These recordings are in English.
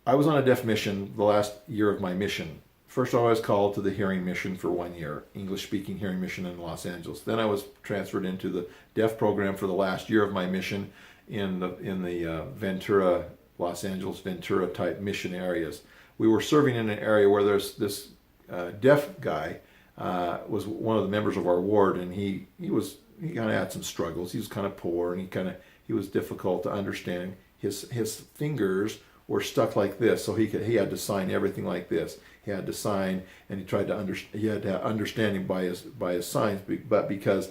I was on a deaf mission the last year of my mission. First, I was called to the hearing mission for 1 year, English-speaking hearing mission in Los Angeles. Then I was transferred into the deaf program for the last year of my mission in the Ventura, Los Angeles, Ventura type mission areas. We were serving in an area where there's this deaf guy was one of the members of our ward, and he kind of had some struggles. He was kind of poor, and he was difficult to understand. His fingers were stuck like this, so he had to sign everything like this. He had to sign, and he had to have understanding by his signs, but because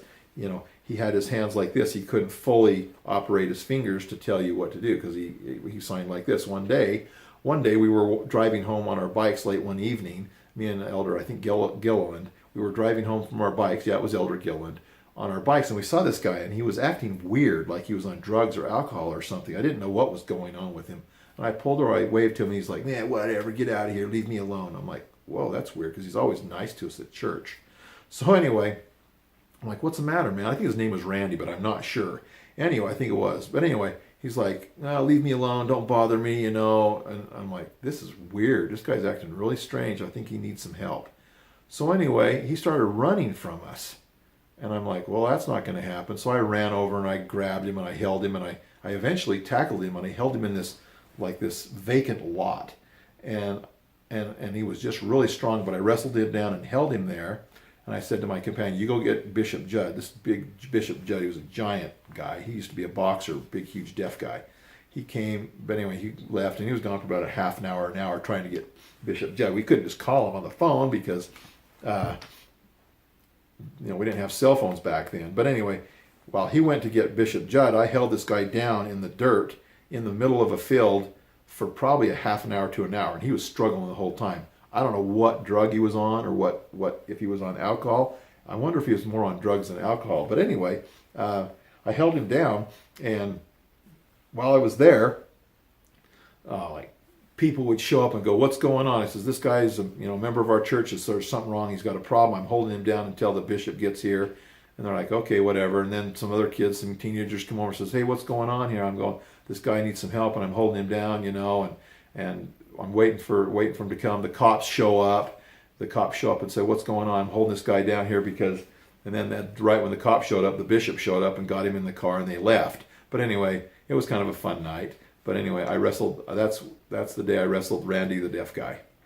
he had his hands like this, he couldn't fully operate his fingers to tell you what to do, because he signed like this. One day we were driving home on our bikes late one evening. Me and Elder, I think Gilliland, we were driving home from our bikes. Yeah, it was Elder Gilliland, on our bikes, and we saw this guy, and he was acting weird, like he was on drugs or alcohol or something. I didn't know what was going on with him. And I pulled over, I waved to him, and he's like, "Man, whatever, get out of here, leave me alone." I'm like, whoa, that's weird, because he's always nice to us at church. So anyway, I'm like, "What's the matter, man?" I think his name was Randy, but I'm not sure. Anyway, I think it was. But anyway, he's like, "No, leave me alone, don't bother me, And I'm like, this is weird. This guy's acting really strange. I think he needs some help. So anyway, he started running from us. And I'm like, well, that's not going to happen. So I ran over and I grabbed him and I held him, and I eventually tackled him, and I held him in this vacant lot. And he was just really strong, but I wrestled him down and held him there. And I said to my companion, "You go get Bishop Judd." This big Bishop Judd, he was a giant guy. He used to be a boxer, big, huge, deaf guy. He came, but anyway, he left, and he was gone for about a half an hour trying to get Bishop Judd. We couldn't just call him on the phone because, we didn't have cell phones back then. But anyway, while he went to get Bishop Judd, I held this guy down in the dirt in the middle of a field for probably a half an hour to an hour, and he was struggling the whole time. I don't know what drug he was on, or what if he was on alcohol. I wonder if he was more on drugs than alcohol. But anyway, I held him down, and while I was there, people would show up and go, "What's going on?" I says, "This guy's a member of our church. There's something wrong. He's got a problem. I'm holding him down until the bishop gets here." And they're like, "Okay, whatever." And then some other kids, some teenagers come over and says, "Hey, what's going on here?" I'm going, "This guy needs some help," and I'm holding him down, and I'm waiting for him to come. The cops show up. And say, "What's going on?" I'm holding this guy down here and then right when the cops showed up, the bishop showed up and got him in the car, and they left. But anyway, it was kind of a fun night. But anyway, I wrestled. That's the day I wrestled Randy, the deaf guy.